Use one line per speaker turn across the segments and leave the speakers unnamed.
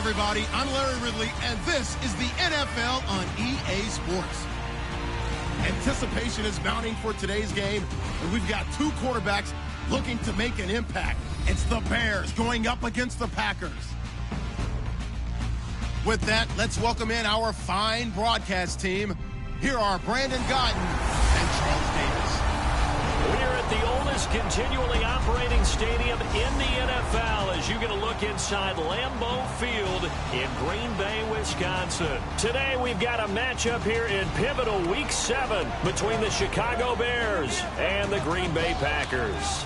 everybody. I'm Larry Ridley, and this is the NFL on EA Sports. Anticipation is mounting for today's game, and we've got two quarterbacks looking to make an impact. It's the Bears going up against the Packers. With that, let's welcome in our fine broadcast team. Here are Brandon Godden and Charles Davis.
We're at the oldest continually operating stadium in the NFL as you get a look inside Lambeau Field in Green Bay, Wisconsin. Today we've got a matchup here in pivotal Week 7 between the Chicago Bears and the Green Bay Packers.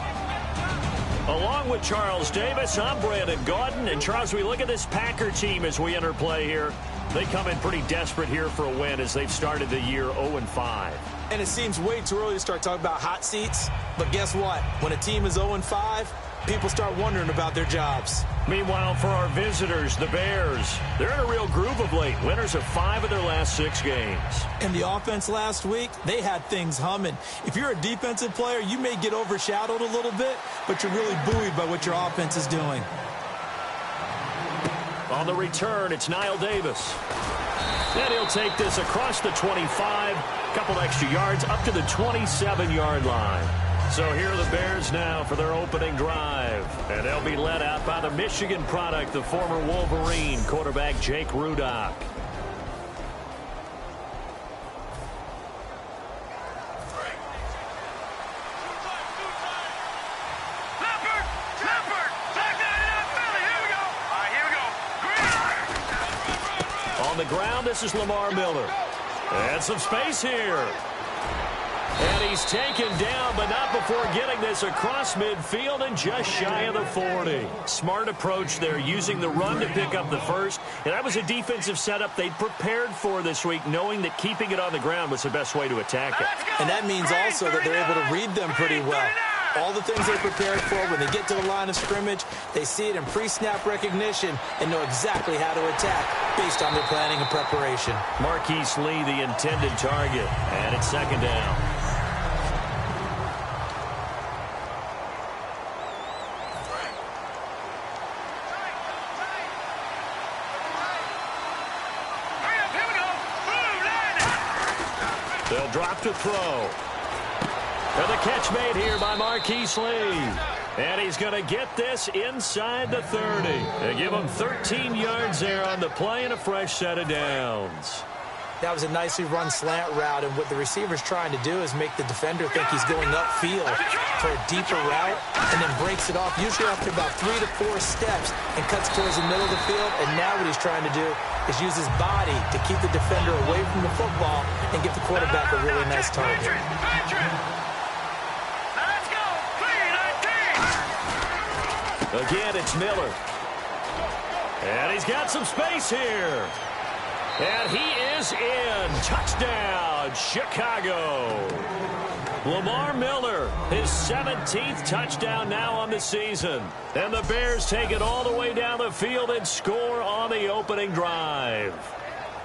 Along with Charles Davis, I'm Brandon Gaudin. And Charles, we look at this Packer team as we enter play here. They come in pretty desperate here for a win as they've started the year 0-5.
And it seems way too early to start talking about hot seats. But guess what? When a team is 0-5, people start wondering about their jobs.
Meanwhile, for our visitors, the Bears, they're in a real groove of late. Winners of 5 of their last 6 games.
And the offense last week, they had things humming. If you're a defensive player, you may get overshadowed a little bit, but you're really buoyed by what your offense is doing.
On the return, it's Niall Davis. And he'll take this across the 25, a couple extra yards, up to the 27-yard line. So here are the Bears now for their opening drive. And they'll be led out by the Michigan product, the former Wolverine quarterback Jake Rudock. On the ground, this is Lamar Miller. And some space here. And he's taken down, but not before getting this across midfield and just shy of the 40. Smart approach there, using the run to pick up the first. And that was a defensive setup they'd prepared for this week, knowing that keeping it on the ground was the best way to attack it.
And that means also that they're able to read them pretty well. All the things they prepared for, when they get to the line of scrimmage, they see it in pre-snap recognition and know exactly how to attack based on their planning and preparation.
Marquise Lee, the intended target, and it's second down. They'll drop to throw. And the catch made here by Marquise Lee. And he's going to get this inside the 30. They give him 13 yards there on the play and a fresh set of downs.
That was a nicely run slant route, and what the receiver's trying to do is make the defender think he's going upfield for a deeper route, and then breaks it off, usually after about 3 to 4 steps, and cuts towards the middle of the field. And now what he's trying to do is use his body to keep the defender away from the football and give the quarterback a really nice target.
Again, it's Miller. And he's got some space here. And he is in. Touchdown, Chicago. Lamar Miller, his 17th touchdown now on the season. And the Bears take it all the way down the field and score on the opening drive.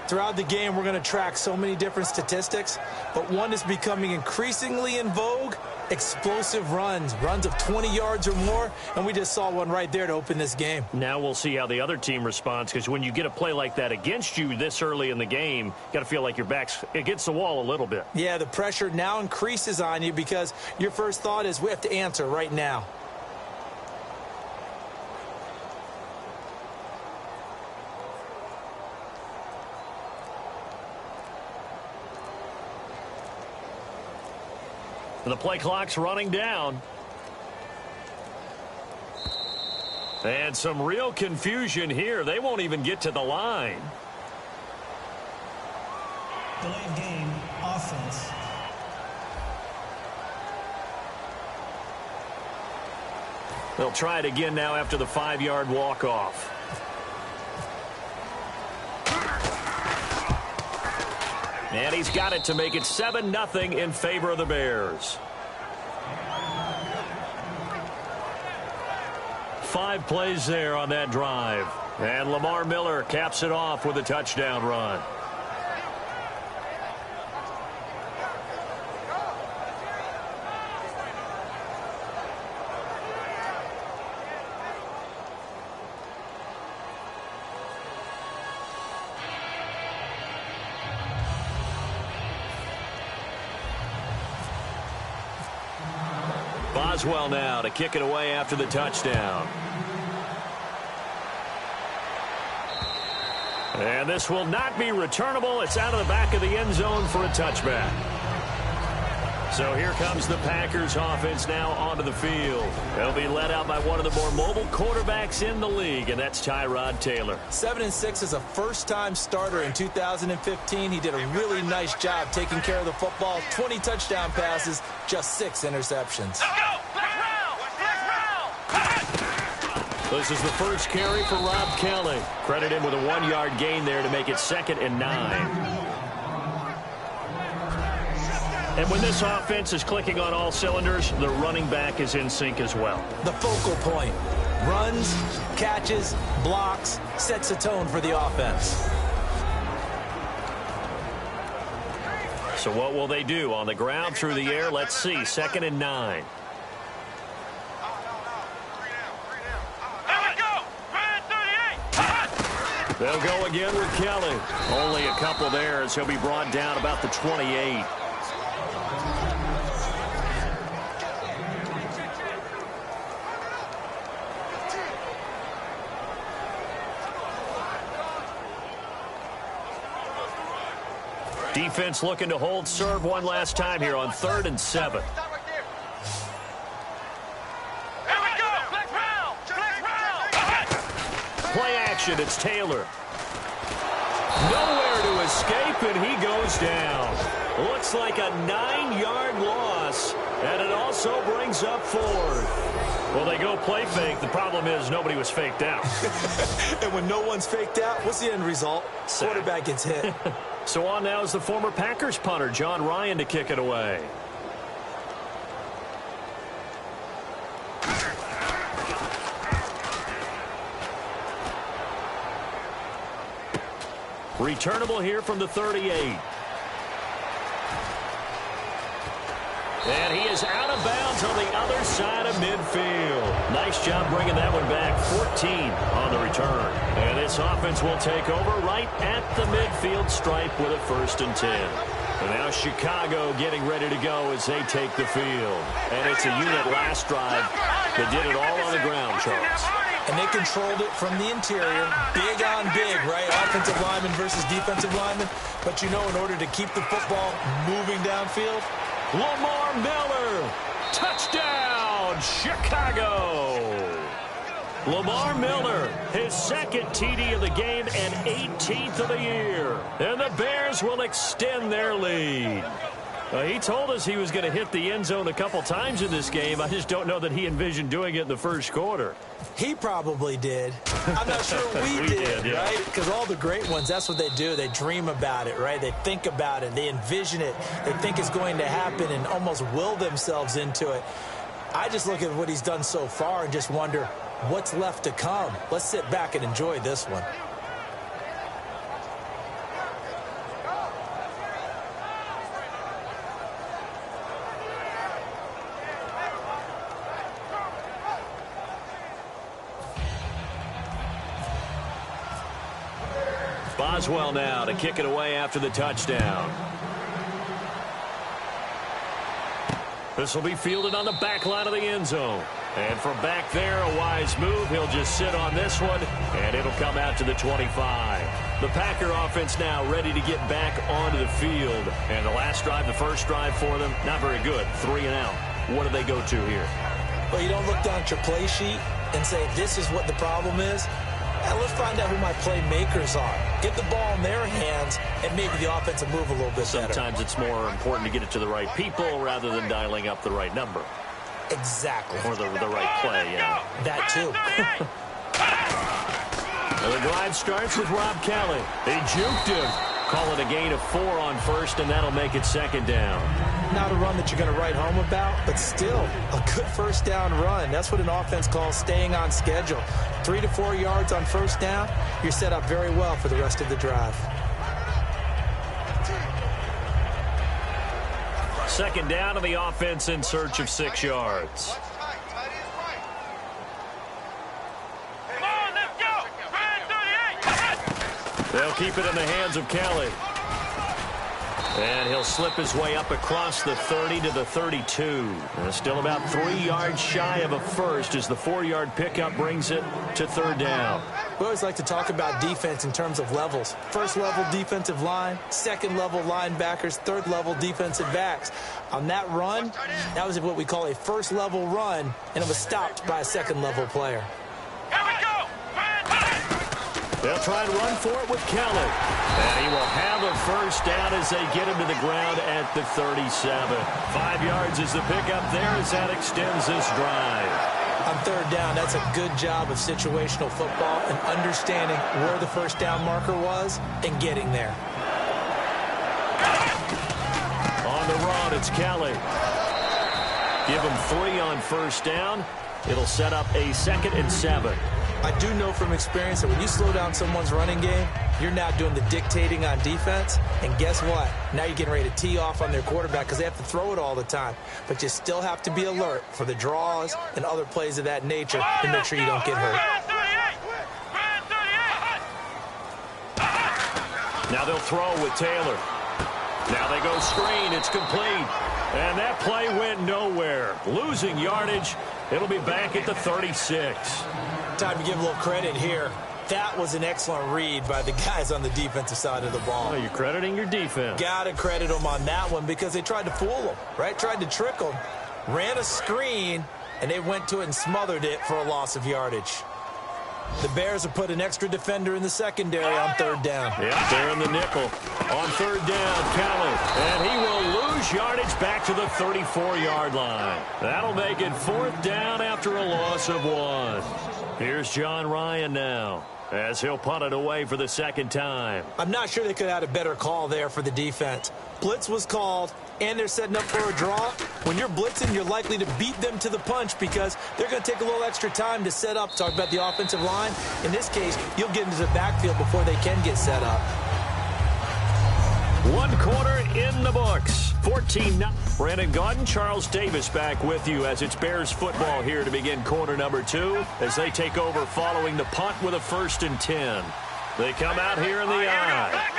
Throughout the game, we're going to track so many different statistics, but one is becoming increasingly in vogue: explosive runs of 20 yards or more, and we just saw one right there to open this game.
Now we'll see how the other team responds, because when you get a play like that against you this early in the game, you got to feel like your back's against the wall a little bit.
Yeah, the pressure now increases on you because your first thought is we have to answer right now.
The play clock's running down. And some real confusion here. They won't even get to the line.
Delayed game, offense.
They'll try it again now after the 5-yard walk-off. And he's got it to make it 7-0 in favor of the Bears. 5 plays there on that drive. And Lamar Miller caps it off with a touchdown run. Boswell now to kick it away after the touchdown. And this will not be returnable. It's out of the back of the end zone for a touchback. So here comes the Packers offense now onto the field. They'll be led out by one of the more mobile quarterbacks in the league, and that's Tyrod Taylor.
7-6 as a first-time starter in 2015. He did a really nice job taking care of the football. 20 touchdown passes, just 6 interceptions.
This is the first carry for Rob Kelly. Credit him with a 1-yard gain there to make it 2nd and 9. And when this offense is clicking on all cylinders, the running back is in sync as well.
The focal point. Runs, catches, blocks, sets a tone for the offense.
So what will they do? On the ground, through the air, let's see. 2nd and 9. They'll go again with Kelly. Only a couple there as he'll be brought down about the 28. Defense looking to hold serve one last time here on 3rd and 7. Play action, it's Taylor. Nowhere to escape, and he goes down. Looks like a 9-yard loss, and it also brings up 4th. Well, they go play fake. The problem is nobody was faked out.
And when no one's faked out, what's the end result? Quarterback gets hit.
So on now is the former Packers punter, John Ryan, to kick it away. Returnable here from the 38. And he is out of bounds on the other side of midfield. Nice job bringing that one back. 14 on the return. And this offense will take over right at the midfield stripe with a 1st and 10. And now Chicago getting ready to go as they take the field. And it's a unit last drive that did it all on the ground, Charles.
And they controlled it from the interior. Big on big, right? Offensive lineman versus defensive lineman. But you know, in order to keep the football moving downfield,
Lamar Miller, touchdown, Chicago. Lamar Miller, his 2nd TD of the game and 18th of the year. And the Bears will extend their lead. He told us he was going to hit the end zone a couple times in this game. I just don't know that he envisioned doing it in the 1st quarter.
He probably did. I'm not sure we did,
yeah.
right? Because all the great ones, that's what they do. They dream about it, right? They think about it. They envision it. They think it's going to happen and almost will themselves into it. I just look at what he's done so far and just wonder what's left to come. Let's sit back and enjoy this one.
Boswell now to kick it away after the touchdown. This will be fielded on the back line of the end zone. And from back there, a wise move. He'll just sit on this one, and it'll come out to the 25. The Packer offense now ready to get back onto the field. And the last drive, the first drive for them, not very good. 3 and out. What do they go to here?
Well, you don't look down at your play sheet and say, this is what the problem is. And let's find out who my playmakers are. Get the ball in their hands, and maybe the offense will move a little bit better.
Sometimes it's more important to get it to the right people rather than dialing up the right number.
Exactly.
Or the right play, yeah.
That too.
Well, the drive starts with Rob Kelly. They juked him. Call it a gain of 4 on 1st, and that'll make it 2nd down.
Not a run that you're going to write home about, but still a good 1st down run. That's what an offense calls staying on schedule. 3 to 4 yards on 1st down, you're set up very well for the rest of the drive.
2nd down, and the offense in search of 6 yards. They'll keep it in the hands of Kelly. And he'll slip his way up across the 30 to the 32. Still about 3 yards shy of a first as the 4-yard pickup brings it to third down.
We always like to talk about defense in terms of levels. First level defensive line, second level linebackers, third level defensive backs. On that run, that was what we call a first level run, and it was stopped by a second level player.
Here we go! They'll try and run for it with Kelly. And he will have a first down as they get him to the ground at the 37. 5 yards is the pickup there as that extends this drive.
On third down, that's a good job of situational football and understanding where the first down marker was and getting there.
On the run, it's Kelly. Give him 3 on first down. It'll set up a 2nd and 7.
I do know from experience that when you slow down someone's running game, you're now doing the dictating on defense. And guess what? Now you're getting ready to tee off on their quarterback because they have to throw it all the time. But you still have to be alert for the draws and other plays of that nature to make sure you don't get hurt.
Now they'll throw with Taylor. Now they go screen. It's complete. And that play went nowhere. Losing yardage. It'll be back at the 36.
Time to give a little credit here. That was an excellent read by the guys on the defensive side of the ball.
Oh, you're crediting your defense.
Got to credit them on that one because they tried to fool them, right? Tried to trick them. Ran a screen, and they went to it and smothered it for a loss of yardage. The Bears have put an extra defender in the secondary on third down.
Yep, they're in the nickel. On third down, Kelly. And he will lose yardage back to the 34-yard line. That'll make it 4th down after a loss of 1. Here's John Ryan now as he'll punt it away for the 2nd time.
I'm not sure they could have had a better call there for the defense. Blitz was called, and they're setting up for a draw. When you're blitzing, you're likely to beat them to the punch because they're going to take a little extra time to set up. Talk about the offensive line. In this case, you'll get into the backfield before they can get set up.
1 quarter in the books. 14-9. Brandon Gaudin, Charles Davis back with you as it's Bears football here to begin quarter number 2 as they take over following the punt with a 1st and 10. They come out here in the eye.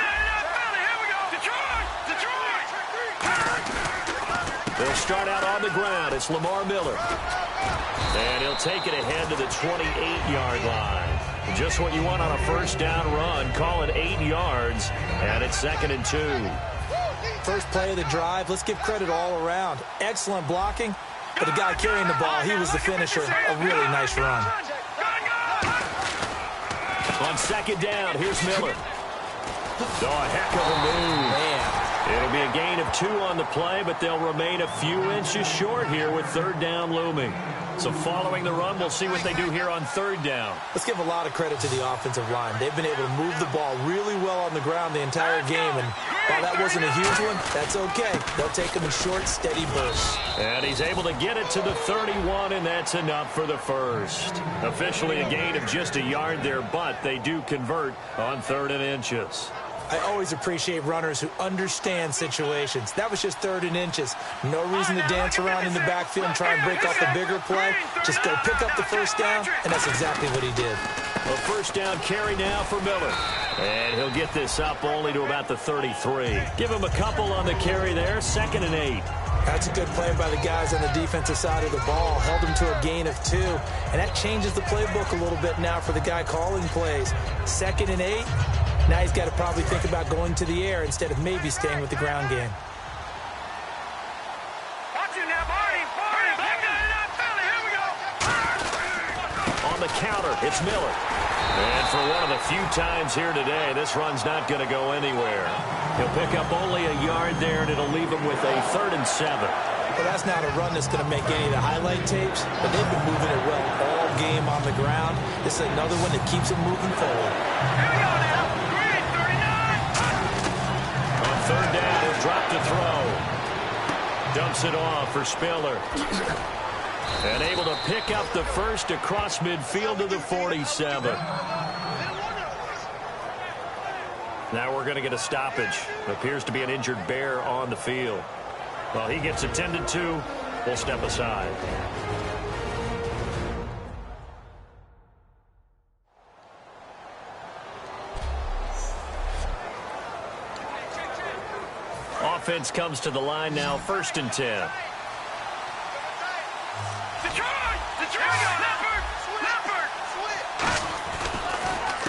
They'll start out on the ground. It's Lamar Miller. And he'll take it ahead to the 28-yard line. Just what you want on a first down run. Call it 8 yards, and it's 2nd and 2.
First play of the drive. Let's give credit all around. Excellent blocking, but the guy carrying the ball, he was the finisher. A really nice run.
On 2nd down, here's Miller. Oh, a heck of a move.
Man.
It'll be a gain of 2 on the play, but they'll remain a few inches short here with third down looming. So following the run, we'll see what they do here on third down.
Let's give a lot of credit to the offensive line. They've been able to move the ball really well on the ground the entire game. And while that wasn't a huge one, that's okay. They'll take them in short, steady bursts.
And he's able to get it to the 31, and that's enough for the first. Officially a gain of just a yard there, but they do convert on 3rd and inches.
I always appreciate runners who understand situations. That was just 3rd and inches. No reason to dance around in the backfield and try and break off the bigger play. Just go pick up the first down, and that's exactly what he did.
A first down carry now for Miller. And he'll get this up only to about the 33. Give him a couple on the carry there. 2nd and 8.
That's a good play by the guys on the defensive side of the ball. Held him to a gain of 2. And that changes the playbook a little bit now for the guy calling plays. 2nd and 8. Now he's got to probably think about going to the air instead of maybe staying with the ground game.
On the counter, it's Miller. And for one of the few times here today, this run's not going to go anywhere. He'll pick up only a yard there, and it'll leave him with a 3rd and 7.
Well, that's not a run that's going to make any of the highlight tapes, but they've been moving it well all game on the ground. This is another one that keeps them moving forward.
Here we go now. 39. On 3rd down, he'll drop to throw. Dumps it off for Spiller. And able to pick up the first across midfield to the 47. Now we're going to get a stoppage. Appears to be an injured Bear on the field. Well, he gets attended to. We'll step aside. offense comes to the line now, 1st and 10.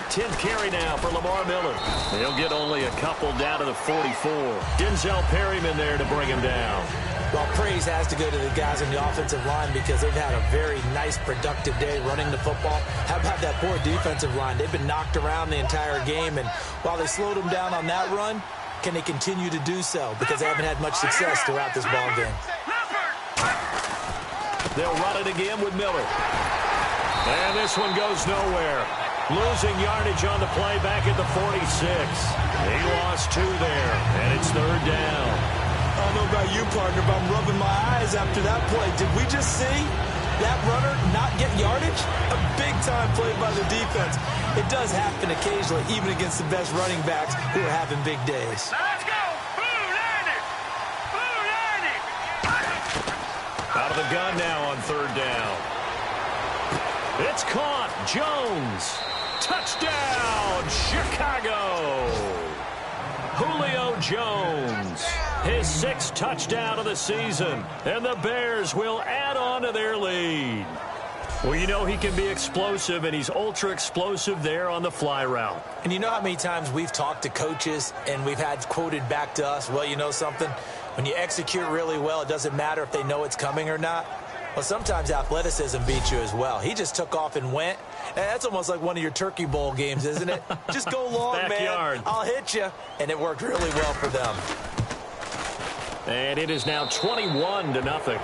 10th carry now for Lamar Miller. He'll get only a couple down to the 44. Denzel Perryman there to bring him down.
Well, praise has to go to the guys on the offensive line because they've had a very nice, productive day running the football. How about that poor defensive line? They've been knocked around the entire game, and while they slowed them down on that run, can they continue to do so? Because they haven't had much success throughout this ball game.
They'll run it again with Miller. And this one goes nowhere. Losing yardage on the play back at the 46. He lost 2 there, and it's 3rd down.
I don't know about you, partner, but I'm rubbing my eyes after that play. Did we just see that runner not get yardage? A big-time play by the defense. It does happen occasionally, even against the best running backs who are having big days.
Let's go!
Out of the gun now on 3rd down. It's caught. Jones. Touchdown, Chicago. Julio Jones. His 6th touchdown of the season. And the Bears will add on to their lead. Well, you know he can be explosive, and he's ultra-explosive there on the fly route.
And you know how many times we've talked to coaches and we've had quoted back to us, well, you know something? When you execute really well, it doesn't matter if they know it's coming or not. Well, sometimes athleticism beats you as well. He just took off and went. And that's almost like one of your Turkey Bowl games, isn't it? Just go long,
Backyard.
man. I'll hit you. And it worked really well for them.
And it is now 21-0.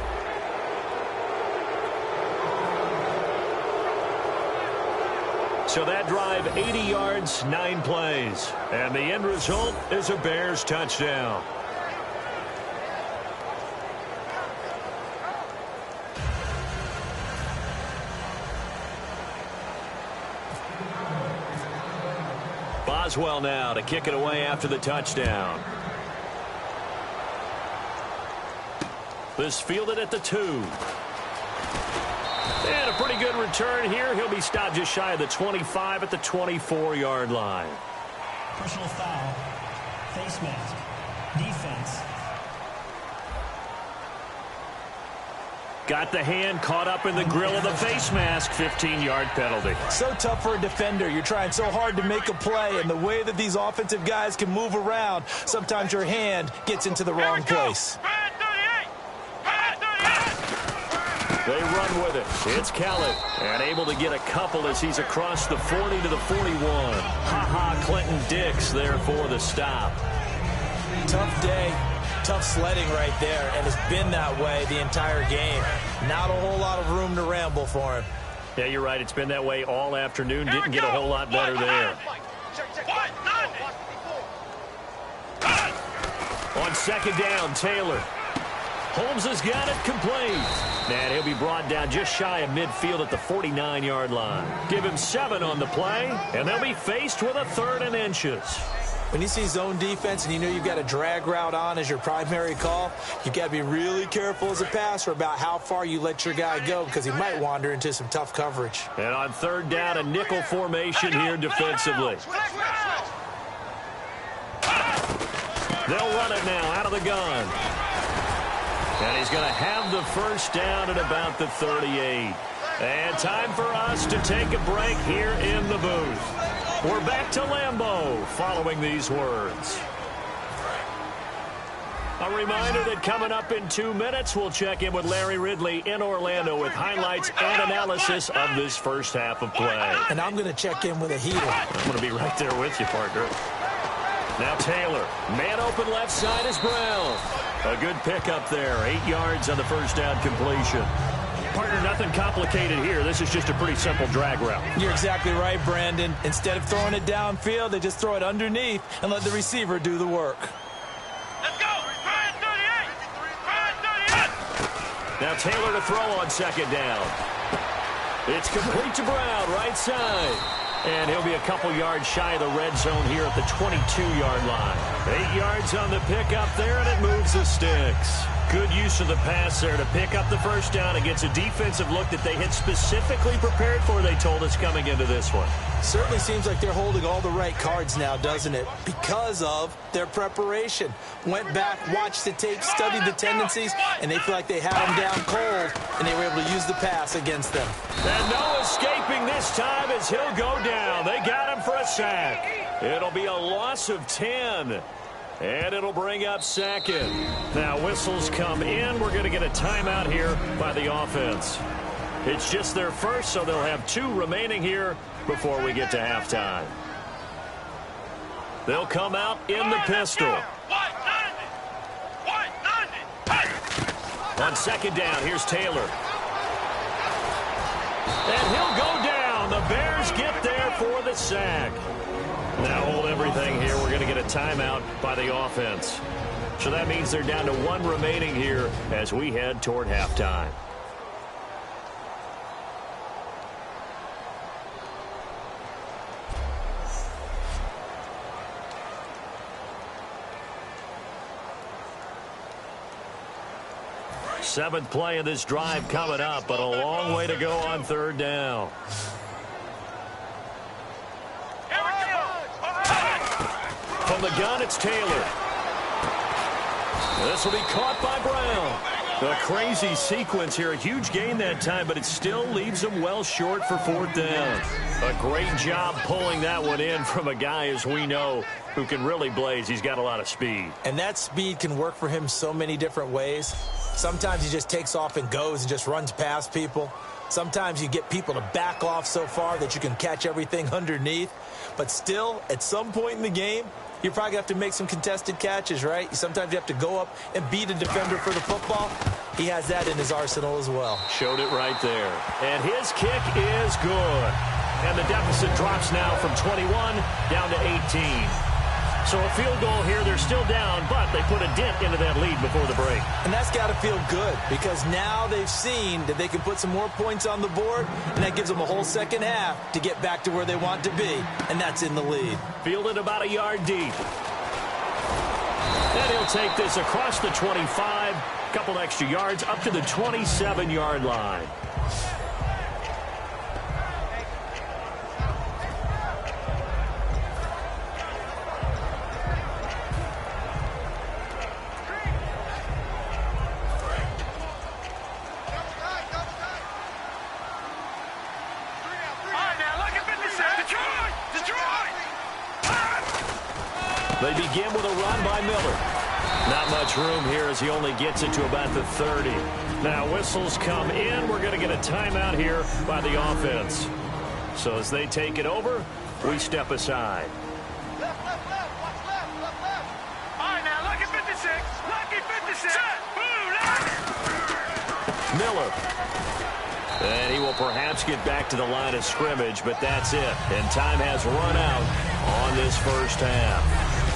So that drive, 80 yards, 9 plays. And the end result is a Bears touchdown. Boswell now to kick it away after the touchdown. This fielded at the 2. And a pretty good return here. He'll be stopped just shy of the 25 at the 24-yard line.
Personal foul. Face mask. Defense.
Got the hand caught up in the grill of the face mask. 15-yard penalty.
So tough for a defender. You're trying so hard to make a play, and the way that these offensive guys can move around, sometimes your hand gets into the wrong place.
They run with it. It's Khaled, and able to get a couple as he's across the 40 to the 41. Ha-ha, Clinton Dix there for the stop.
Tough day. Tough sledding right there, and it's been that way the entire game. Not a whole lot of room to ramble for him.
Yeah, you're right. It's been that way all afternoon. Didn't get a whole lot better there. On 2nd down, Taylor. Holmes has got it complete. And he'll be brought down just shy of midfield at the 49-yard line. Give him 7 on the play, and they'll be faced with a 3rd and inches.
When you see zone defense and you know you've got a drag route on as your primary call, you've got to be really careful as a passer about how far you let your guy go because he might wander into some tough coverage.
And on 3rd down, a nickel formation here defensively. They'll run it now out of the gun. And he's going to have the 1st down at about the 38. And time for us to take a break here in the booth. We're back to Lambeau following these words. A reminder that coming up in 2 minutes, we'll check in with Larry Ridley in Orlando with highlights and analysis of this first half of play.
And I'm going to check in with a heater.
I'm going to be right there with you, partner. Now Taylor, man open left side is Brown. A good pickup there, 8 yards on the 1st down completion. Partner, nothing complicated here. This is just a pretty simple drag route.
You're exactly right, Brandon. Instead of throwing it downfield, they just throw it underneath and let the receiver do the work.
Let's go! 38!
Now Taylor to throw on 2nd down. It's complete to Brown, right side. And he'll be a couple yards shy of the red zone here at the 22-yard line. 8 yards on the pickup there, and it moves the sticks. Good use of the pass there to pick up the first down. It gets a defensive look that they had specifically prepared for, they told us, coming into this one.
Certainly seems like they're holding all the right cards now, doesn't it? Because of their preparation. Went back, watched the tape, studied the tendencies, and they feel like they had them down cold, and they were able to use the pass against them.
And no escaping this time as he'll go down. They got him for a sack. It'll be a loss of 10. And it'll bring up second. Now whistles come in. We're going to get a timeout here by the offense. It's just their first, so they'll have 2 remaining here before we get to halftime. They'll come out in the pistol. On second down, here's Taylor. And he'll go down. The Bears get there for the sack. Now hold everything here. We're going to get a timeout by the offense. So that means they're down to 1 remaining here as we head toward halftime. Seventh play of this drive coming up, but a long way to go on third down. From the gun, it's Taylor. This will be caught by Brown. A crazy sequence here. A huge gain that time, but it still leaves them well short for fourth down. A great job pulling that one in from a guy, as we know, who can really blaze. He's got a lot of speed.
And that speed can work for him so many different ways. Sometimes he just takes off and goes and just runs past people. Sometimes you get people to back off so far that you can catch everything underneath. But still, at some point in the game, you probably have to make some contested catches, right? Sometimes you have to go up and beat a defender for the football. He has that in his arsenal as well.
Showed it right there. And his kick is good. And the deficit drops now from 21 down to 18. So a field goal here. They're still down, but they put a dent into that lead before the break.
And that's got to feel good because now they've seen that they can put some more points on the board, and that gives them a whole second half to get back to where they want to be, and that's in the lead.
Fielded about a yard deep. And he'll take this across the 25, a couple extra yards up to the 27-yard line. They begin with a run by Miller. Not much room here as he only gets it to about the 30. Now whistles come in. We're going to get a timeout here by the offense. So as they take it over, we step aside.
Left, left, left. Watch left, left, left. All right, now, lucky 56. Lucky 56. Set. Boom.
Miller. And he will perhaps get back to the line of scrimmage, but that's it. And time has run out on this first half.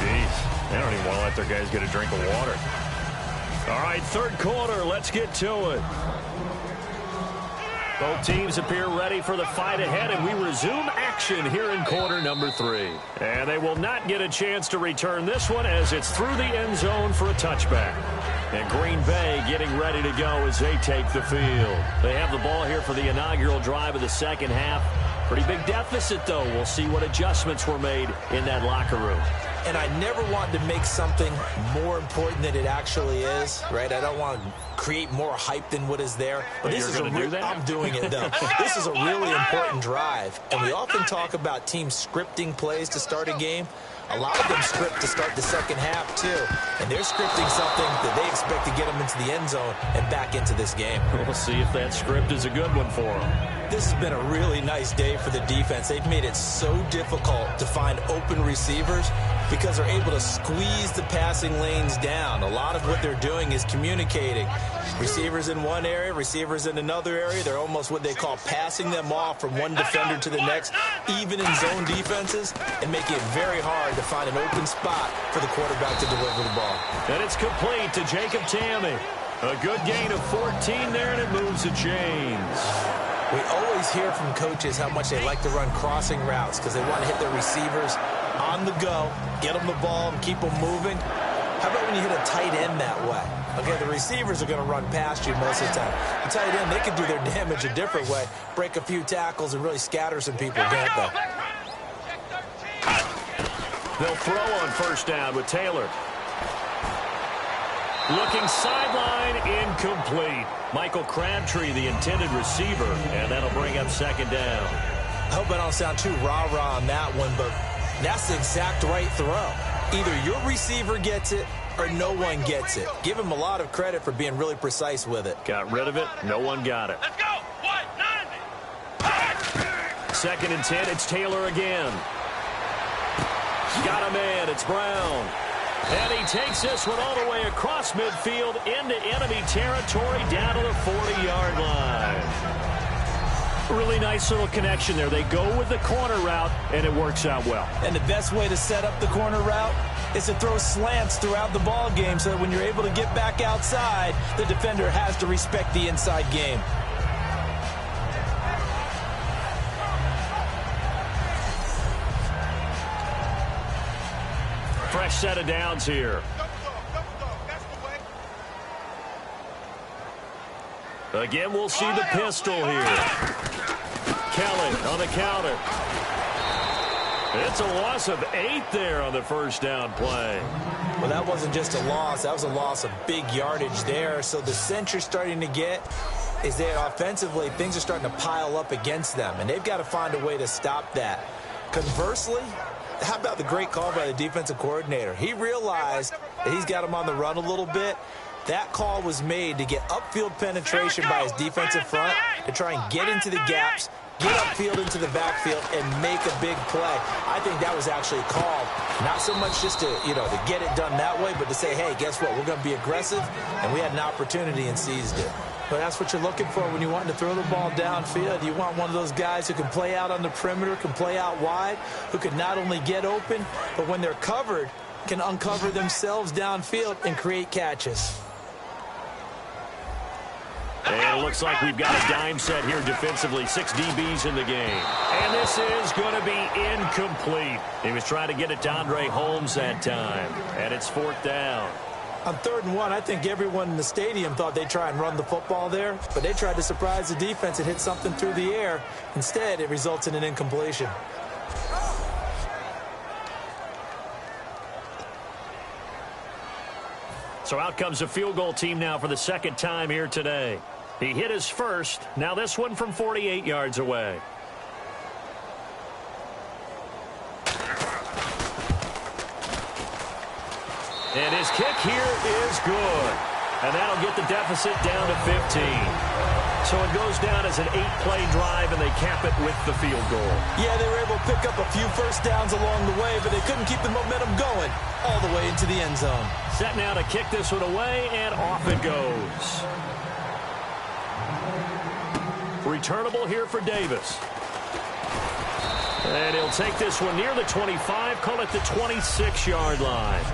Jeez, they don't even want to let their guys get a drink of water.
All right, third quarter. Let's get to it. Both teams appear ready for the fight ahead, and we resume action here in quarter number 3. And they will not get a chance to return this one as it's through the end zone for a touchback. And Green Bay getting ready to go as they take the field. They have the ball here for the inaugural drive of the second half. Pretty big deficit, though. We'll see what adjustments were made in that locker room.
And I never want to make something more important than it actually is, right? I don't want to create more hype than what is there.
But this is a do that?
I'm doing it, though. This is a really important drive. And we often talk about teams scripting plays to start a game. A lot of them script to start the second half, too. And they're scripting something that they expect to get them into the end zone and back into this game.
We'll see if that script is a good one for them.
This has been a really nice day for the defense. They've made it so difficult to find open receivers because they're able to squeeze the passing lanes down. A lot of what they're doing is communicating. Receivers in one area, receivers in another area. They're almost what they call passing them off from one defender to the next, even in zone defenses, and making it very hard to find an open spot for the quarterback to deliver the ball.
And it's complete to Jacob Tamme. A good gain of 14 there, and it moves the chains.
We always hear from coaches how much they like to run crossing routes because they want to hit their receivers on the go, get them the ball, and keep them moving. How about when you hit a tight end that way? Okay, the receivers are going to run past you most of the time. The tight end, they can do their damage a different way, break a few tackles, and really scatter some people, can't they?
They'll throw on first down with Taylor. Looking sideline, incomplete. Michael Crabtree, the intended receiver, and that'll bring up second down.
I hope I don't sound too rah-rah on that one, but that's the exact right throw. Either your receiver gets it or no one gets it. Give him a lot of credit for being really precise with it.
Got rid of it. No one got it.
Let's go. 190.
Second and 10. It's Taylor again. Got a man. It's Brown. And he takes this one all the way across midfield into enemy territory down to the 40-yard line. Really nice little connection there. They go with the corner route, and it works out well.
And the best way to set up the corner route is to throw slants throughout the ball game so that when you're able to get back outside, the defender has to respect the inside game.
Fresh set of downs here. Again, we'll see the pistol here. Kelly on the counter. It's a loss of 8 there on the first down play.
Well, that wasn't just a loss. That was a loss of big yardage there. So the sense you're starting to get is that offensively, things are starting to pile up against them, and they've got to find a way to stop that. Conversely, how about the great call by the defensive coordinator? He realized that he's got him on the run a little bit. That call was made to get upfield penetration by his defensive front to try and get into the gaps, get upfield into the backfield, and make a big play. I think that was actually called not so much just to, to get it done that way, but to say, hey, guess what? We're going to be aggressive, and we had an opportunity and seized it. But that's what you're looking for when you want to throw the ball downfield. You want one of those guys who can play out on the perimeter, can play out wide, who can not only get open, but when they're covered, can uncover themselves downfield and create catches.
And it looks like we've got a dime set here defensively. 6 DBs in the game. And this is going to be incomplete. He was trying to get it to Andre Holmes that time. And it's 4th down.
On 3rd and 1, I think everyone in the stadium thought they'd try and run the football there, but they tried to surprise the defense and hit something through the air. Instead, it results in an incompletion.
So out comes the field goal team now for the 2nd time here today. He hit his first. Now this one from 48 yards away. And his kick here is good. And that'll get the deficit down to 15. So it goes down as an 8-play drive, and they cap it with the field goal.
Yeah, they were able to pick up a few first downs along the way, but they couldn't keep the momentum going all the way into the end zone.
Set now to kick this one away, and off it goes. Returnable here for Davis. And he'll take this one near the 25, call it the 26-yard line.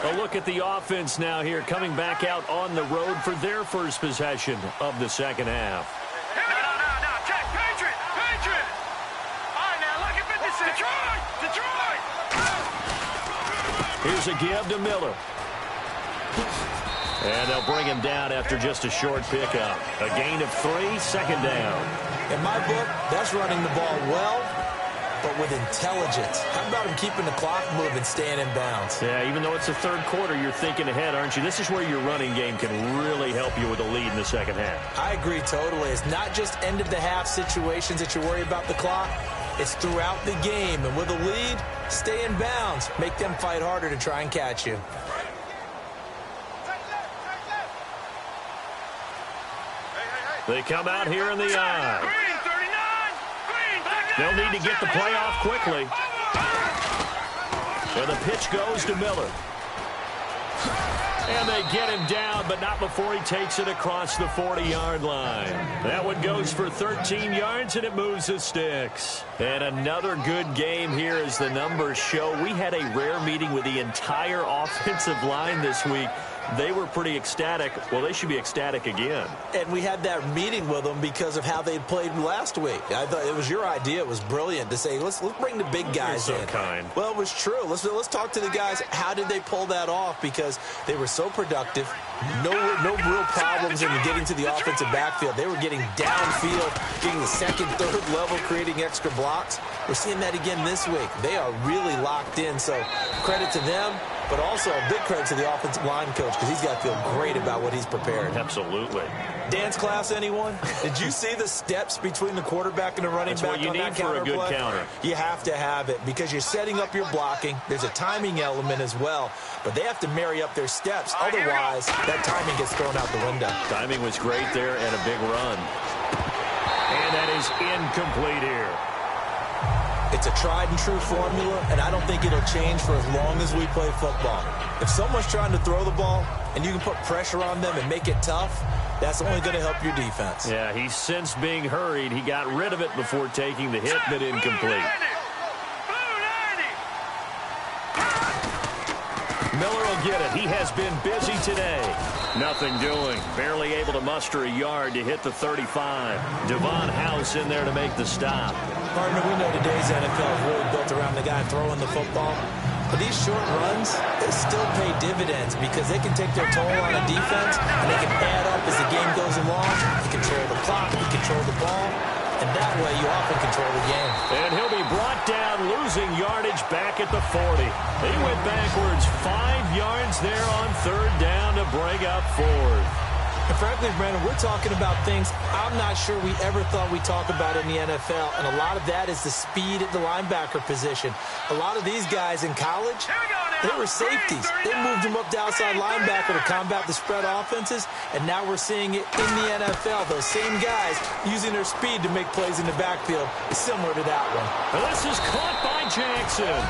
A look at the offense now here, coming back out on the road for their first possession of the second half.
No, check, Patriot! All right, now, look at 56. Detroit!
Here's a give to Miller. And they'll bring him down after just a short pickup. A gain of 3, 2nd down.
In my book, that's running the ball well, but with intelligence. How about him keeping the clock moving, staying in bounds?
Yeah, even though it's the 3rd quarter, you're thinking ahead, aren't you? This is where your running game can really help you with a lead in the second half.
I agree totally. It's not just end-of-the-half situations that you worry about the clock. It's throughout the game. And with a lead, stay in bounds. Make them fight harder to try and catch you.
They come out here in the eye. They'll need to get the play off quickly. And the pitch goes to Miller. And they get him down, but not before he takes it across the 40-yard line. That one goes for 13 yards, and it moves the sticks. And another good game here as the numbers show. We had a rare meeting with the entire offensive line this week. they were pretty ecstatic. Well, they should be ecstatic again.
And we had that meeting with them because of how they played last week. I thought it was your idea. It was brilliant to say, let's bring the big guys
You're so
in.
kind.
Well, it was true. Let's talk to the guys. How did they pull that off? Because they were so productive. No real problems in getting to the offensive backfield. They were getting downfield, getting the second, third level, creating extra blocks. We're seeing that again this week. They are really locked in. So credit to them, but also a big credit to the offensive line coach because he's got to feel great about what he's prepared.
Absolutely.
Dance class, anyone? Did you see the steps between the quarterback and the running back
on that counter play? That's what you need for a good counter.
You have to have it because you're setting up your blocking. There's a timing element as well, but they have to marry up their steps. Otherwise, that timing gets thrown out the window.
Timing was great there and a big run. And that is incomplete here.
It's a tried-and-true formula, and I don't think it'll change for as long as we play football. If someone's trying to throw the ball and you can put pressure on them and make it tough, that's only going to help your defense.
Yeah, he sensed being hurried. He got rid of it before taking the hit, but incomplete. Miller will get it. He has been busy today. Nothing doing. Barely able to muster a yard to hit the 35. Devon House in there to make the stop.
Partner, we know today's NFL is really built around the guy throwing the football. But these short runs, they still pay dividends because they can take their toll on a defense and they can add up as the game goes along. You control the clock, you control the ball, and that way you often control the game.
And he'll be brought down, losing yardage back at the 40. He went backwards 5 yards there on third down to bring up fourth.
And frankly, Brandon, we're talking about things I'm not sure we ever thought we'd talk about in the NFL, and a lot of that is the speed at the linebacker position. A lot of these guys in college, they were safeties. They moved them up to outside linebacker to combat the spread offenses, and now we're seeing it in the NFL. Those same guys using their speed to make plays in the backfield, similar to that one.
And this is caught by Jackson.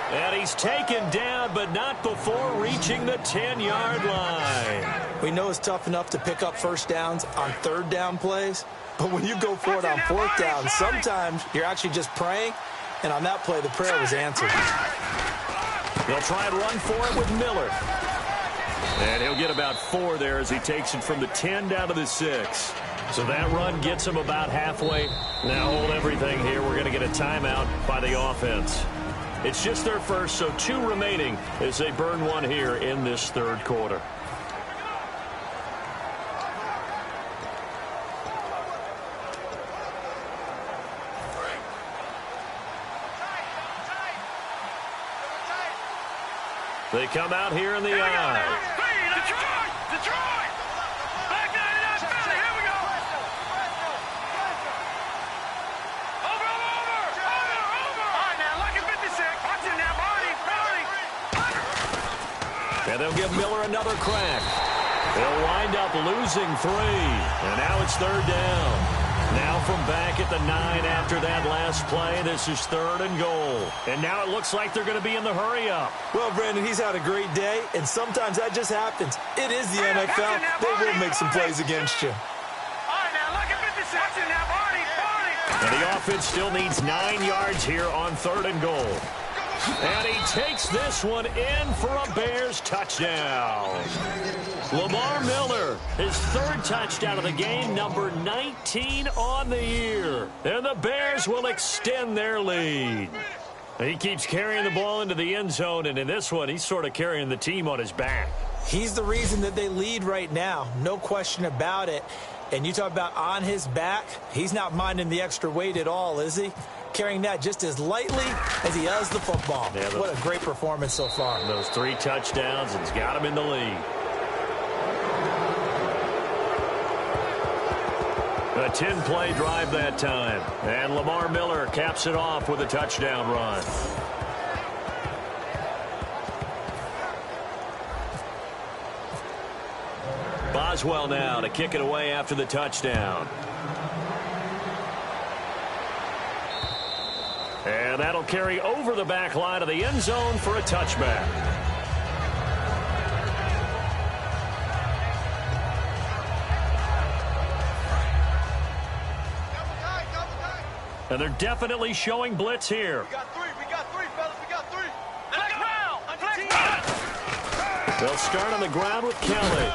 And he's taken down, but not before reaching the 10-yard line.
We know it's tough enough to pick up first downs on third down plays, but when you go for it on fourth down, sometimes you're actually just praying, and on that play, the prayer was answered.
They'll try and run for it with Miller. And he'll get about 4 there as he takes it from the 10 down to the 6. So that run gets him about halfway. Now hold everything here. We're going to get a timeout by the offense. It's just their first, so 2 remaining as they burn 1 here in this third quarter. They come out here in the eye.
Detroit! Back 99 Philly, here we go! Over! All right, now, lucky 56. Watch it now, Barney!
And they'll give Miller another crack. They'll wind up losing 3. And now it's third down. Now from back at the 9 after that last play, this is 3rd and goal. And now it looks like they're going to be in the hurry-up.
Well, Brandon, he's had a great day, and sometimes that just happens. It is the NFL. They will make some plays against you.
All right, now, lucky 56. Watch it now, Barney!
And the offense still needs 9 yards here on 3rd and goal. And he takes this one in for a Bears touchdown. Lamar Miller, his 3rd touchdown of the game, number 19 on the year. And the Bears will extend their lead. He keeps carrying the ball into the end zone, and in this one, he's sort of carrying the team on his back.
He's the reason that they lead right now, no question about it. And you talk about on his back, he's not minding the extra weight at all, is he? Carrying that just as lightly as he does the football. Yeah, what a great performance so far.
Those 3 touchdowns, and he's got him in the lead. A 10-play drive that time. And Lamar Miller caps it off with a touchdown run. Boswell now to kick it away after the touchdown. And that'll carry over the back line of the end zone for a touchback. And they're definitely showing blitz here.
We got 3, fellas. We got 3. The next round.
They'll start on the ground with Kelly.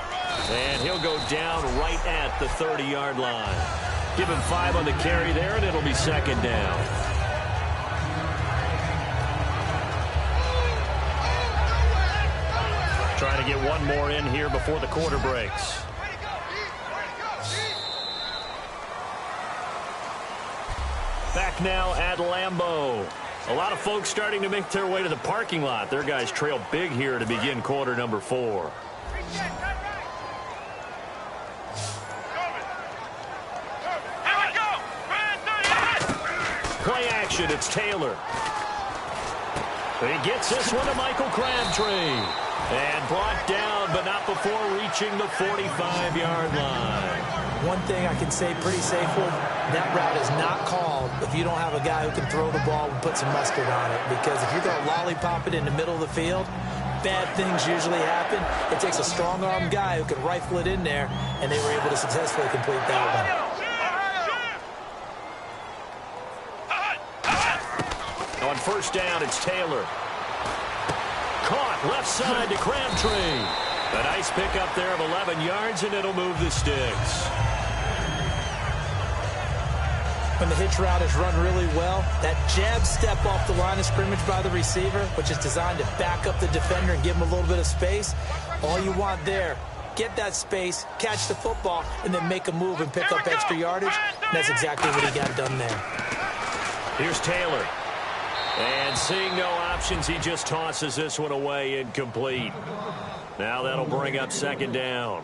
And he'll go down right at the 30-yard line. Give him 5 on the carry there, and it'll be second down. Trying to get one more in here before the quarter breaks. Back now at Lambeau. A lot of folks starting to make their way to the parking lot. Their guys trail big here to begin quarter number 4. Play action, it's Taylor. He gets this one to Michael Crabtree. And brought down, but not before reaching the 45-yard line.
One thing I can say pretty safely, that route is not called if you don't have a guy who can throw the ball and put some mustard on it. Because if you're going to lollipop it in the middle of the field, bad things usually happen. It takes a strong-armed guy who can rifle it in there, and they were able to successfully complete that one.
On first down, it's Taylor. Caught left side to Crabtree. A nice pickup there of 11 yards, and it'll move the sticks.
When the hitch route is run really well, that jab step off the line of scrimmage by the receiver, which is designed to back up the defender and give him a little bit of space, all you want there, get that space, catch the football, and then make a move and pick up extra yardage. And that's exactly what he got done there.
Here's Taylor. And seeing no options, he just tosses this one away, incomplete. Now that'll bring up second down.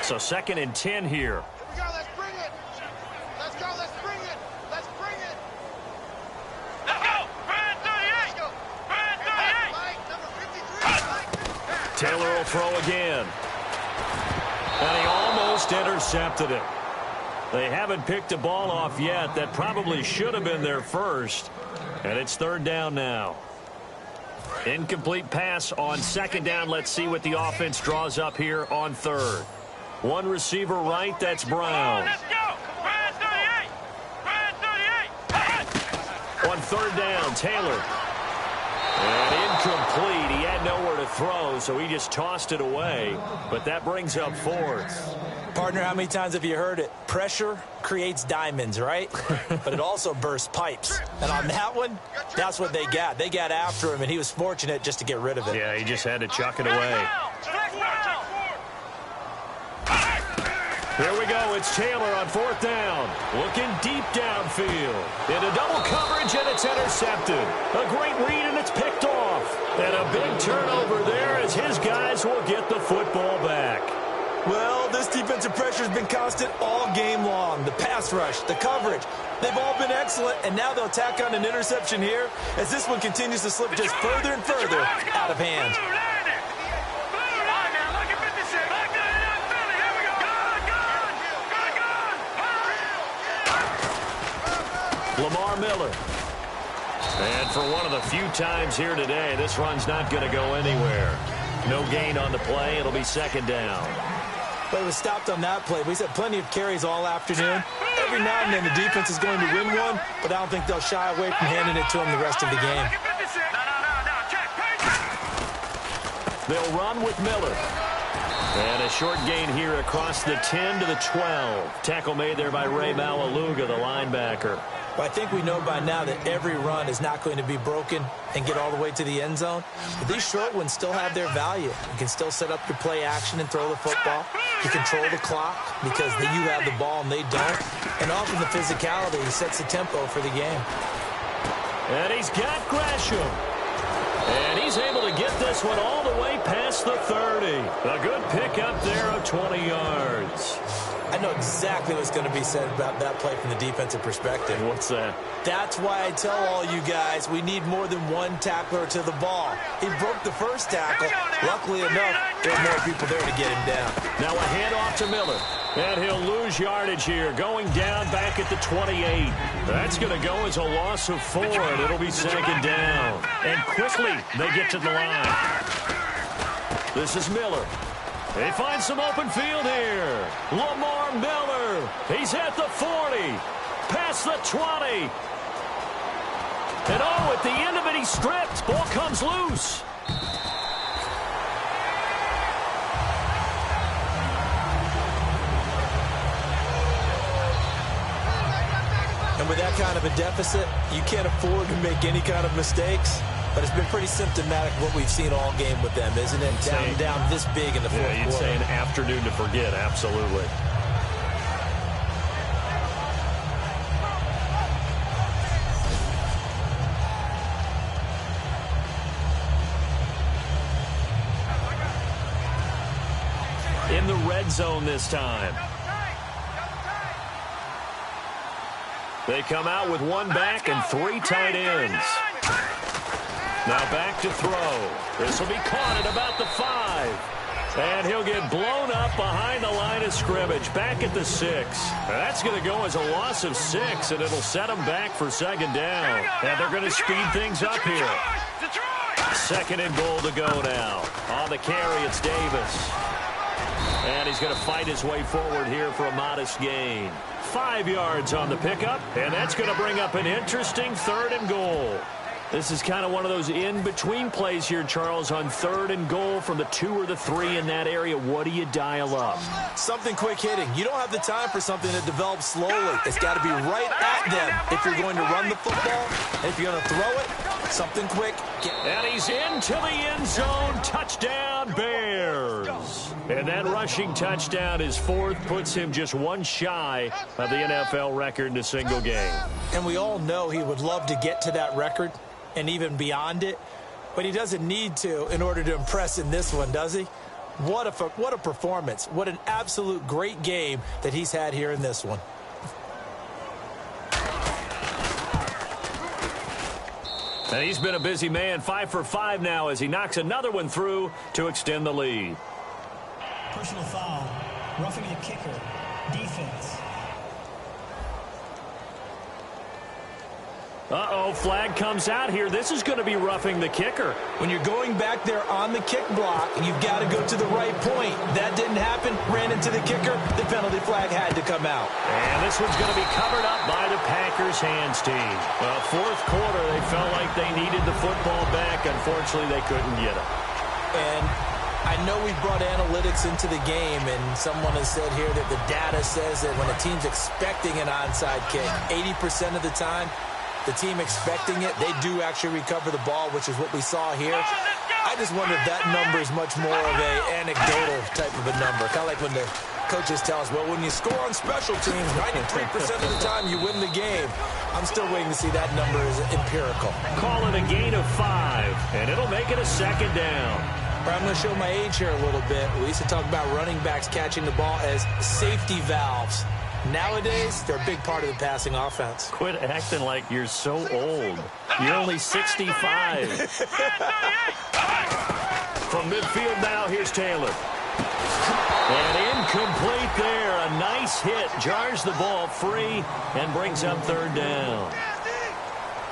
So 2nd and 10 here.
Here we go, let's bring it. Let's go, let's bring it. Let's bring it. Let's go. Brand 38. Brand 38. Mike, number 53.
Taylor will throw again. And he almost intercepted it. They haven't picked a ball off yet. That probably should have been their first. And it's 3rd down now. Incomplete pass on 2nd down. Let's see what the offense draws up here on 3rd. One receiver right, that's Brown.
Let's go. Brand 38. Brand 38.
On 3rd down, Taylor. And incomplete. He had nowhere to throw, so he just tossed it away. But that brings up 4th.
Partner, how many times have you heard it? Pressure creates diamonds, right? But it also bursts pipes. And on that one, that's what they got. They got after him, and he was fortunate just to get rid of it.
Yeah, he just had to chuck it away. Here we go. It's Taylor on 4th down. Looking deep downfield. Into double coverage, and it's intercepted. A great read, and it's picked off. And a big turnover there as his guys will get the football back.
Well, this defensive pressure has been constant all game long. The pass rush, the coverage, they've all been excellent, and now they'll tack on an interception here as this one continues to slip just further and further out of hand.
Lamar Miller. And for one of the few times here today, this run's not going to go anywhere. No gain on the play. It'll be 2nd down.
But it was stopped on that play. We've had plenty of carries all afternoon. Every now and then the defense is going to win one, but I don't think they'll shy away from handing it to him the rest of the game.
They'll run with Miller. And a short gain here across the 10 to the 12. Tackle made there by Ray Malaluga, the linebacker.
But I think we know by now that every run is not going to be broken and get all the way to the end zone. But these short ones still have their value. You can still set up your play action and throw the football. You control the clock because you have the ball and they don't. And often the physicality sets the tempo for the game.
And he's got Gresham. And he's able to get this one all the way past the 30. A good pickup there of 20 yards.
I know exactly what's going to be said about that play from the defensive perspective.
What's that?
That's why I tell all you guys we need more than one tackler to the ball. He broke the first tackle. Luckily enough, there are more people there to get him down.
Now a handoff to Miller. And he'll lose yardage here, going down back at the 28. That's going to go as a loss of 4, and it'll be 2nd down. And quickly, they get to the line. This is Miller. They find some open field here. Lamar Miller. He's at the 40. past the 20. And at the end of it, he's stripped. Ball comes loose.
And with that kind of a deficit, you can't afford to make any kind of mistakes. But it's been pretty symptomatic what we've seen all game with them, isn't it? Down this big in the fourth quarter.
You'd say an afternoon to forget, absolutely. In the red zone this time. They come out with one back and 3 tight ends. Now back to throw. This will be caught at about the 5. And he'll get blown up behind the line of scrimmage. Back at the 6. That's going to go as a loss of 6, and it'll set them back for second down. And they're going to speed things up here. 2nd and goal to go now. On the carry, it's Davis. And he's going to fight his way forward here for a modest gain. 5 yards on the pickup, and that's going to bring up an interesting 3rd and goal. This is kind of one of those in-between plays here, Charles, on 3rd and goal from the 2 or the 3 in that area. What do you dial up?
Something quick hitting. You don't have the time for something that develops slowly. It's got to be right at them if you're going to run the football. And if you're going to throw it, something quick.
And he's into the end zone. Touchdown, Bears. And that rushing touchdown, his 4th, puts him just 1 shy of the NFL record in a single game.
And we all know he would love to get to that record and even beyond it, but he doesn't need to in order to impress in this one, does he? What a performance. What an absolute great game that he's had here in this one.
And he's been a busy man, 5 for 5 now as he knocks another one through to extend the lead.
Personal foul, roughing the kicker, defense.
Flag comes out here. This is going to be roughing the kicker.
When you're going back there on the kick block, you've got to go to the right point. That didn't happen. Ran into the kicker. The penalty flag had to come out.
And this one's going to be covered up by the Packers hands team. Well, 4th quarter, they felt like they needed the football back. Unfortunately, they couldn't get it.
And I know we brought analytics into the game, and someone has said here that the data says that when a team's expecting an onside kick, 80% of the time, the team expecting it, they do actually recover the ball, which is what we saw here. I just wonder if that number is much more of an anecdotal type of a number. Kind of like when the coaches tell us, well, when you score on special teams, 93% of the time you win the game. I'm still waiting to see that number is empirical.
Call it a gain of 5, and it'll make it a 2nd down.
I'm going to show my age here a little bit. We used to talk about running backs catching the ball as safety valves. Nowadays, they're a big part of the passing offense.
Quit acting like you're so old. You're only 65. From midfield now, here's Taylor. And incomplete there. A nice hit. Jars the ball free and brings up 3rd down.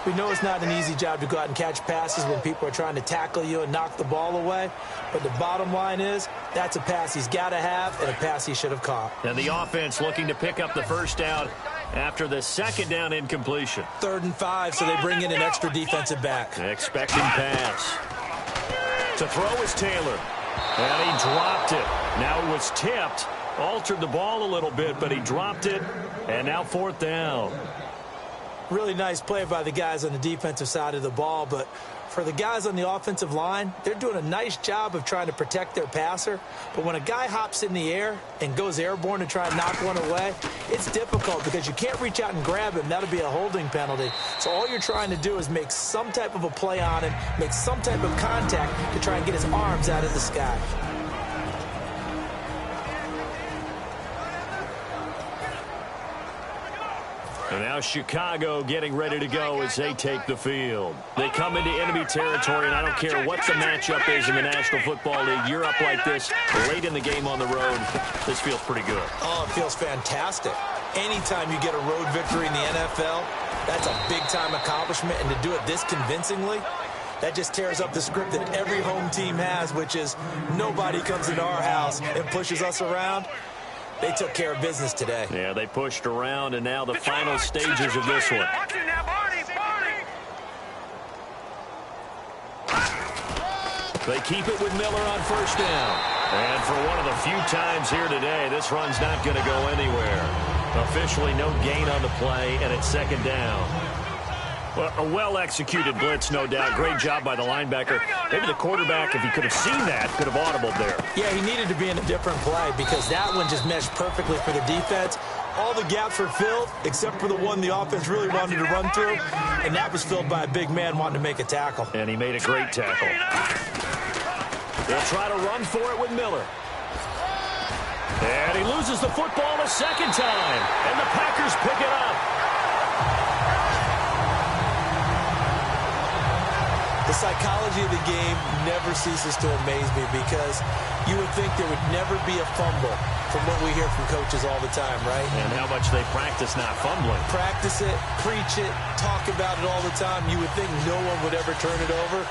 We know it's not an easy job to go out and catch passes when people are trying to tackle you and knock the ball away. But the bottom line is, that's a pass he's got to have and a pass he should have caught.
And the offense looking to pick up the 1st down after the 2nd down incompletion.
3rd and 5, so they bring in an extra defensive back.
Expecting pass. To throw is Taylor. And he dropped it. Now it was tipped. Altered the ball a little bit, but he dropped it. And now 4th down.
Really nice play by the guys on the defensive side of the ball, but for the guys on the offensive line, they're doing a nice job of trying to protect their passer. But when a guy hops in the air and goes airborne to try and knock one away, it's difficult because you can't reach out and grab him. That'll be a holding penalty. So all you're trying to do is make some type of a play on him, make some type of contact to try and get his arms out of the sky.
And now Chicago getting ready to go as they take the field. They come into enemy territory, and I don't care what the matchup is in the National Football League. You're up like this late in the game on the road. This feels pretty good.
Oh, it feels fantastic. Anytime you get a road victory in the NFL, that's a big-time accomplishment. And to do it this convincingly, that just tears up the script that every home team has, which is nobody comes into our house and pushes us around. They took care of business today.
Yeah, they pushed around, and now the final stages of this one. They keep it with Miller on first down. And for one of the few times here today, this run's not going to go anywhere. Officially no gain on the play, and it's second down. Well, a well-executed blitz, no doubt. Great job by the linebacker. Maybe the quarterback, if he could have seen that, could have audibled there.
Yeah, he needed to be in a different play because that one just meshed perfectly for the defense. All the gaps were filled except for the one the offense really wanted to run through, and that was filled by a big man wanting to make a tackle.
And he made a great tackle. They'll try to run for it with Miller. And he loses the football a second time, and the Packers pick it up.
The psychology of the game never ceases to amaze me because you would think there would never be a fumble from what we hear from coaches all the time, right?
And how much they practice not fumbling.
Practice it, preach it, talk about it all the time. You would think no one would ever turn it over.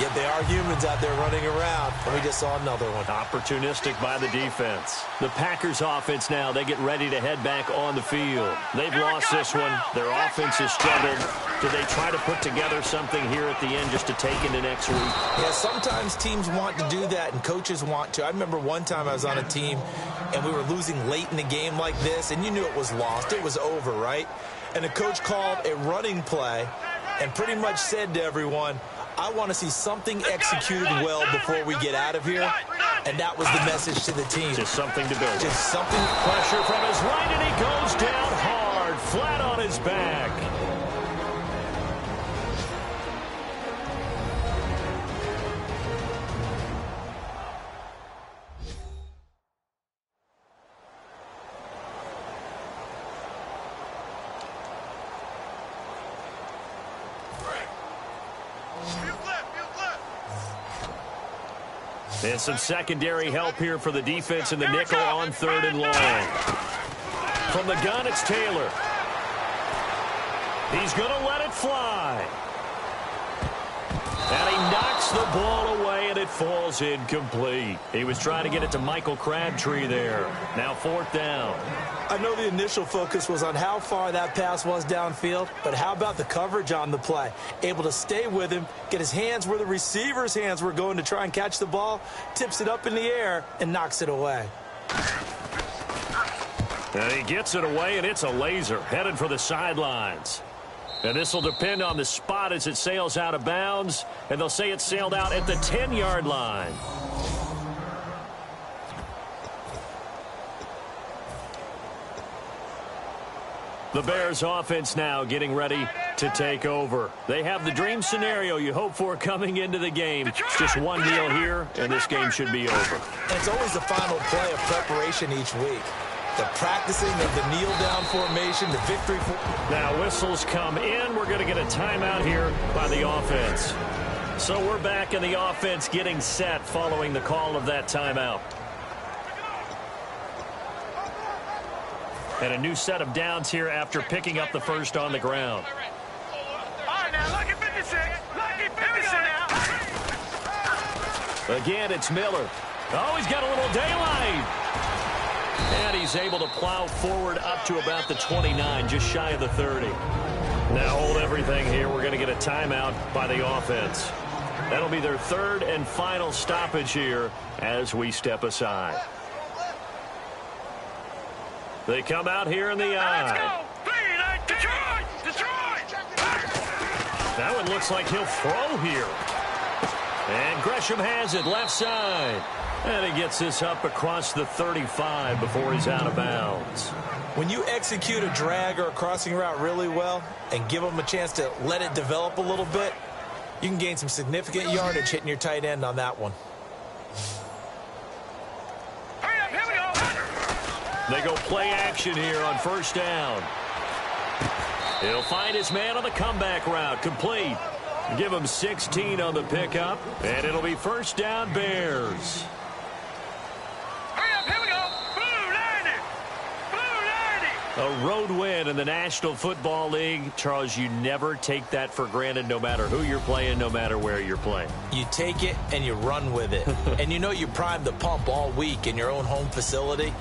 Yet they are humans out there running around, and we just saw another one.
Opportunistic by the defense. The Packers offense now, they get ready to head back on the field. They've lost this one. Their offense has struggled. Do they try to put together something here at the end just to take into next week?
Yeah, sometimes teams want to do that, and coaches want to. I remember one time I was on a team, and we were losing late in the game like this, and you knew it was lost. It was over, right? And the coach called a running play and pretty much said to everyone, I want to see something executed well before we get out of here. And that was the message to the team.
Just something to build.
Just something.
Pressure from his right, and he goes down hard, flat on his back. And some secondary help here for the defense in the nickel on third and long. From the gun, it's Taylor. He's going to let it fly. And he knocks the ball away, and it falls incomplete. He was trying to get it to Michael Crabtree there. Now fourth down.
I know the initial focus was on how far that pass was downfield, but how about the coverage on the play? Able to stay with him, get his hands where the receiver's hands were going to try and catch the ball, tips it up in the air, and knocks it away.
And he gets it away, and it's a laser headed for the sidelines. And this will depend on the spot as it sails out of bounds, and they'll say it sailed out at the 10-yard line. The Bears offense now getting ready to take over. They have the dream scenario you hope for coming into the game. It's just one deal here, and this game should be over.
And it's always the final play of preparation each week. The practicing of the kneel-down formation, the victory.
Now whistles come in. We're going to get a timeout here by the offense. So we're back in the offense getting set following the call of that timeout. And a new set of downs here after picking up the first on the ground.
All right, now, lucky 56. Lucky 56 now.
Again, it's Miller. Oh, he's got a little daylight. And he's able to plow forward up to about the 29, just shy of the 30. Now hold everything here. We're going to get a timeout by the offense. That'll be their third and final stoppage here as we step aside. They come out here in the eye. That one looks like he'll throw here. And Gresham has it left side. And he gets this up across the 35 before he's out of bounds.
When you execute a drag or a crossing route really well and give them a chance to let it develop a little bit, you can gain some significant yardage hitting your tight end on that one.
They go play action here on first down. He'll find his man on the comeback route, complete. Give him 16 on the pickup, and it'll be first down Bears. A road win in the National Football League. Charles, you never take that for granted no matter who you're playing, no matter where you're playing.
You take it and you run with it. And you know you primed the pump all week in your own home facility.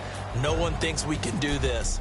No one thinks we can do this.